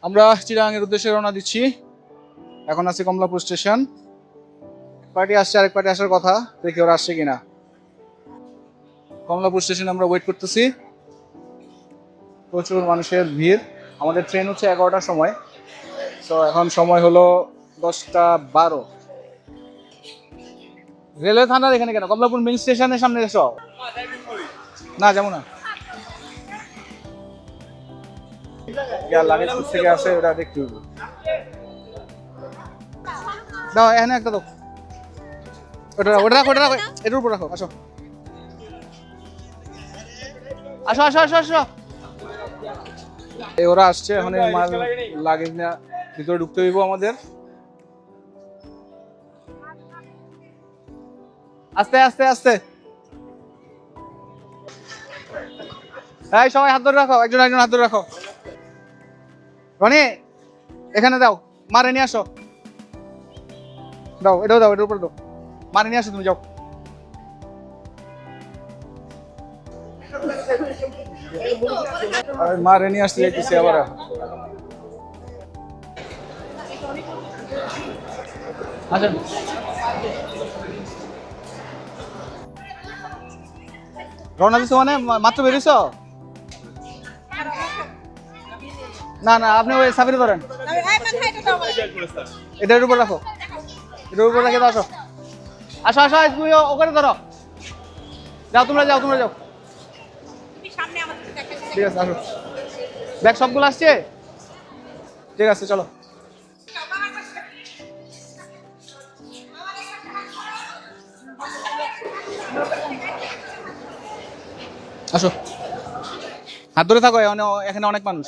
আমরা চিরাঙের উদ্দেশ্যে রওনা দিচ্ছি। এখন আছি কমলাপুর স্টেশন। পার্টি আসছে, আরেক পার্টি আসার কথা, দেখি ওরা আসছে কিনা। কমলাপুর স্টেশনে আমরা ওয়েট করতেছি, প্রচুর মানুষের ভিড়। আমাদের ট্রেন হচ্ছে 11টার সময়, তো এখন সময় হলো 10:12। রেলওয়ে থানার এখানে কেন? কমলাপুর মেইন স্টেশনের সামনে এসো। না যাবো না, লাগেজ থেকে আসে ওটা দেখতে হবে। দাও এখানে একটা দাও, ওটা ওটা রাখো, ওটা রাখো, এটার উপর রাখো। আসো আসো আসো আসো আসো। ওরা আসছে, এখন মাল লাগেজ না ভিতরে ঢুকতে হইব আমাদের। আস্তে আস্তে আস্তে। এই সবাই হাত ধরে রাখো, একজন একজন হাত ধরে রাখো। রনি এখানে দাও, মারে নিয়ে আসো। দাও, এটাও দাও, এটার উপরে দাও, মারে নিয়ে আসো। তুমি যাও। মারে নিয়ে আসতে যাইতেছি আবার। আচ্ছা রওনা দিছো মানে মাত্র বেরিয়েছ? না না, আপনি ওই সাবিরে ধরেন, এটার উপর রাখো, এটার উপর রেখে আসো। আসো আসো, তুমি ওখানে ধরো। যাও তোমরা, যাও তোমরা যাও। ঠিক আছে আসো। ব্যাগ সবগুলো আসছে? ঠিক আছে চলো। আসো, হাত ধরে থাকো, এখানে অনেক মানুষ।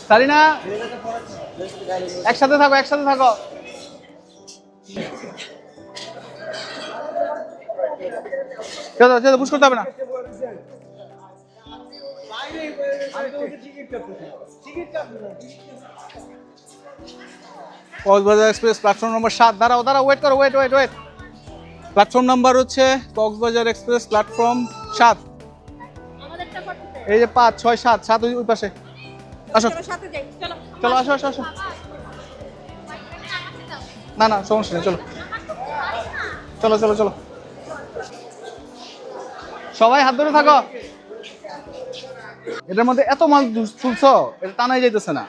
সারিনা একসাথে থাকো, একসাথে থাকো। চলো চলো, পুশ করতে হবে না। Cox's Bazar express platform number 7। দাঁড়াও দাঁড়াও, ওয়েট করো, wait wait wait. Platform number হচ্ছে কক্সবাজার এক্সপ্রেস প্ল্যাটফর্ম 7। এই যে 5 6 7 7 ওই পাশে। আসো চলো, আসো আসো আসো। না না সমস্যা নেই, চলো চলো চলো চলো। সবাই হাত ধরে থাকো। এটার মধ্যে এত মাল তুলছো, এটা টানাই যাইতেছে না।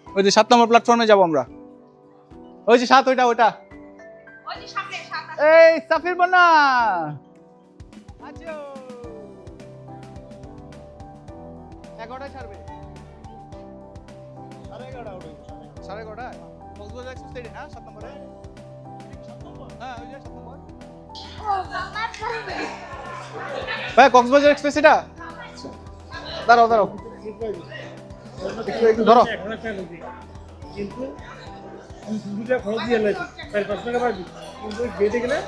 ওই যে 7 নম্বর প্ল্যাটফর্মে যাবো আমরা। ওই যে 7, ওইটা ওইটা। এই সাফির বন্যা আছো। 11টায় ছাড়বে, 11:30। কক্সবাজার এক্সপ্রেস স্টেশন, হ্যাঁ 7 নম্বরে। হ্যাঁ ওই যে 7 নম্বর। ভাই কক্সবাজার এক্সপ্রেস এটা। দাঁড়াও দাঁড়াও, একটু ধরো। কিন্তু দুটা খরচ দিয়ে লাগবে, 4-5 টাকা পাবি, কিন্তু গেটে গেলে।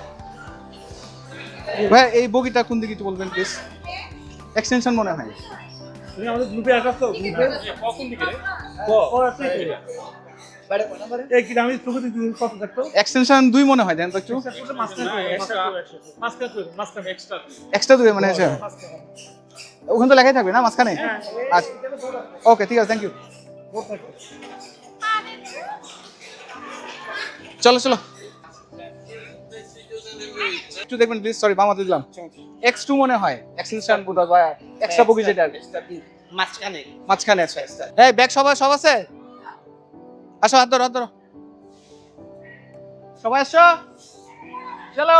ভাই এই বগিটা কোন দিকে একটু বলবেন প্লিজ? এক্সটেনশন মনে হয়। তুমি আমাদের গ্রুপে আসার তো, গ্রুপে কখন দিকে রে? ও আছে বাইরে কোন নাম্বারে? এই কি আমি তোকে দিই কত দেখতো? এক্সটেনশন 2 মনে হয়, দেন তো একটু। মাঝখানে এক্সট্রা এক্সট্রা 2 মানে আছে ওখানে তো লেখাই থাকবে না মাঝখানে? আচ্ছা ওকে ঠিক আছে, থ্যাংক ইউ। চলো চলো, একটু দেখবেন প্লিজ। সরি বামাতে দিলাম। X2 মনে হয় এক্সটেনশন বোধহয়, বা এক্সট্রা বগি যেটা মাঝখানে মাঝখানে আছে। এই ব্যাগ সবাই সব আছে? আসো, হাত ধরো হাত ধরো, সবাই আসো, চলো।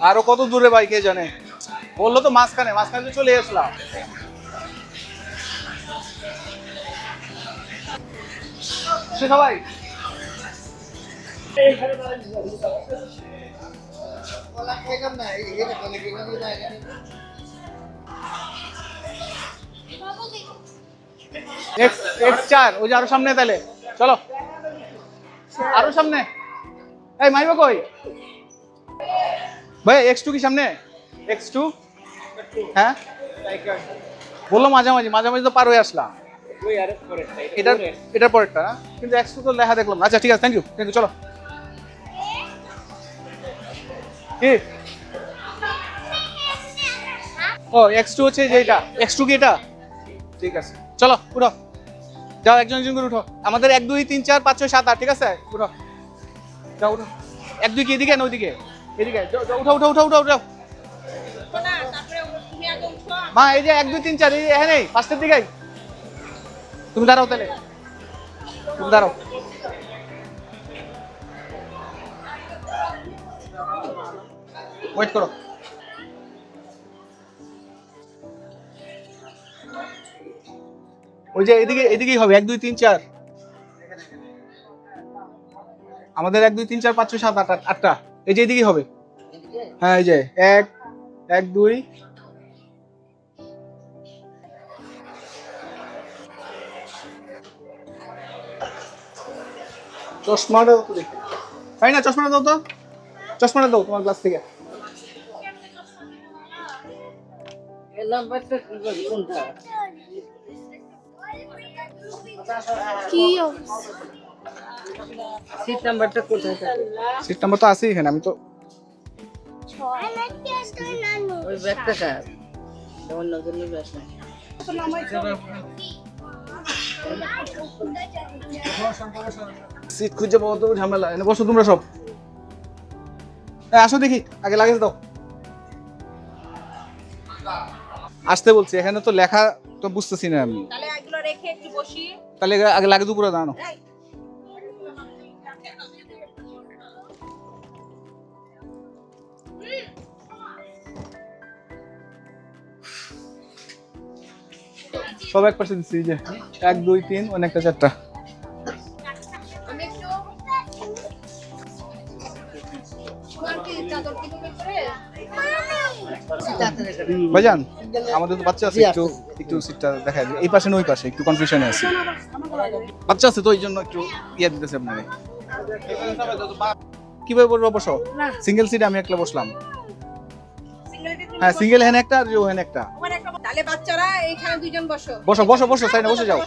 আরো কত দূরে ভাই কে জানে, বললো তো মাঝখানে, মাঝখানে চলে আসলাম। সবাই X4 ওই যে আরো সামনে, তাহলে চলো আরো সামনে। এই মাইবা কই ভাই? X2 কি সামনে? X2 হ্যাঁ বললো মাঝামাঝি, মাঝামাঝি তো পার হয়ে আসলাম। এটার পরেরটা না? কিন্তু X2 তো লেখা দেখলাম না। আচ্ছা ঠিক আছে, থ্যাংক ইউ চলো। কি ও X2 হচ্ছে যে এটা, X2 কি এটা? ঠিক আছে চলো উঠো, যাও একজন একজন করে উঠো। আমাদের 1 2 3 4 5 6 7 8 ঠিক আছে, উঠো যাও উঠো। 1 2 কি এদিকে না ওইদিকে? এদিকে উঠো উঠো উঠো উঠো উঠো। মা এই যে 1 2 3 4 এই এখানে ফার্স্টের দিকে তুমি দাঁড়াও, তাহলে তুমি দাঁড়াও। ওয়েট করো। ওই যে এদিকে এদিকেই হবে 1 2 3 4। আমাদের 1 2 3 4 5 6 7 8 8টা এই যে এদিকেই হবে। হ্যাঁ এই যে 1 1 2 চশমাটা দাও তো দেখি। তাই না, চশমাটা দাও তো, চশমাটা দাও তোমার গ্লাস থেকে। এই নাম্বারটা কোনটা? কি সিট নাম্বারটা কোথায় থাকে? সিট নাম্বার তো আছে এখানে, আমি তো ওই ব্যাগটা কার? যেমন নজরুলের ব্যাগ না। সিট খুঁজে পাওয়া তো ঝামেলা। এনে বসো তোমরা সব। আসো দেখি, আগে লাগেজ দাও। আসতে বলছি, এখানে তো লেখা তো বুঝতেছি না আমি। তাহলে এগুলো রেখে একটু বসি। তাহলে আগে লাগেজ উপরে দাঁড়ানো। সব এক পাশে দিচ্ছি, যে 1 2 3 অনেকটা 4টা। আমি একটু তোমার কি চাদর কি তুমি করে ভাইজান আমাদের তো বাচ্চা আছে, একটু একটু সিটটা দেখাই দিই। এই পাশে না ওই পাশে একটু কনফিউশনে আছে। বাচ্চা আছে তো এই জন্য একটু ইয়ে দিতেছে আপনাকে। কিভাবে বলবো বসো? সিঙ্গেল সিটে আমি একলা বসলাম। হ্যাঁ সিঙ্গেল হেন একটা আর ওহেন একটা। তাহলে বাচ্চারা এইখানে দুইজন বসো। বসো বসো বসো, সাইডে বসে যাও।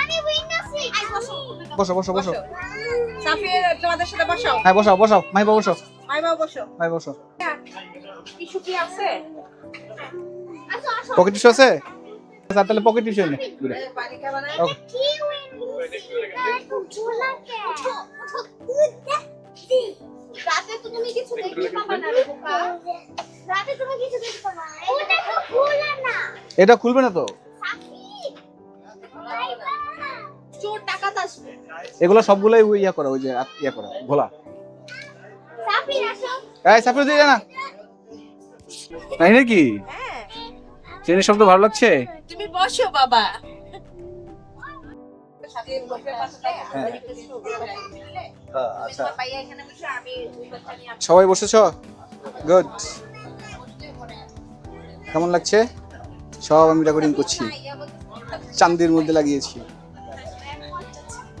আমি উইন্ডো সিট। বসো বসো বসো বসো। সাফির তোমাদের সাথে বসো। হ্যাঁ বসাও বসাও, মাইবা বসো, মাইবা বসো। মাই বসো। টিস্যু কি আছে? পকেট টিস্যু আছে? আচ্ছা তাহলে পকেট টিস্যু নে দূরে। পানি খাবা না? ওকে। কি উইন্ডো সিট? রাতে তো তুমি কিছু দেখতে পাবা না রে বোকা। রাতে তুমি কিছু দেখতে পাবা না। ওটা তো খোলা না। এটা খুলবে না তো? সাকিব বাইবা চোর ডাকাত আসবে। এগুলো সবগুলাই ওই ইয়া করা, ওই যে ইয়া করা ঘোলা। সাফির আসো। এই সাফির দিয়ে না নাই নাকি? হ্যাঁ ট্রেনের শব্দ ভালো লাগছে? তুমি বসো বাবা। আচ্ছা ভাইয়া এখানে বসে, আমি দুই বাচ্চা নিয়ে সবাই বসেছো? গুড। কেমন লাগছে? সব আমি রেকর্ডিং করছি, চান্দির মধ্যে লাগিয়েছি।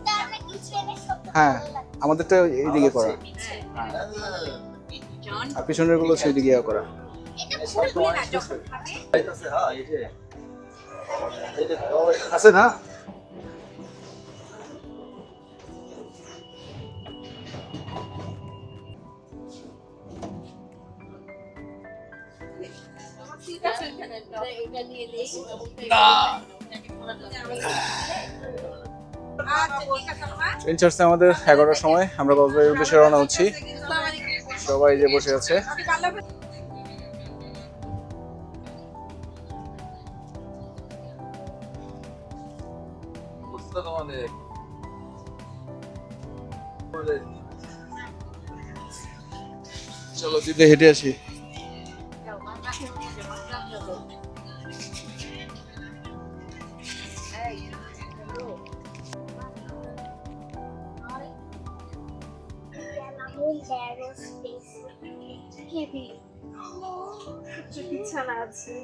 তাহলে কিচেনের শব্দ হ্যাঁ আমাদের তো এইদিকে করা, আর পিছনের গুলো সেই দিকে করা। খুলে না যখন খাবে। আছে না? ঠিক আছে এখানে এটা নিয়ে নেই। ট্রেন ছাড়ছে আমাদের 11টার সময়। আমরা কক্সবাজারের উদ্দেশ্যে রওনা হচ্ছি। সবাই যে বসে আছে। চলো দিতে হেঁটে আসি। বিছানা আছে।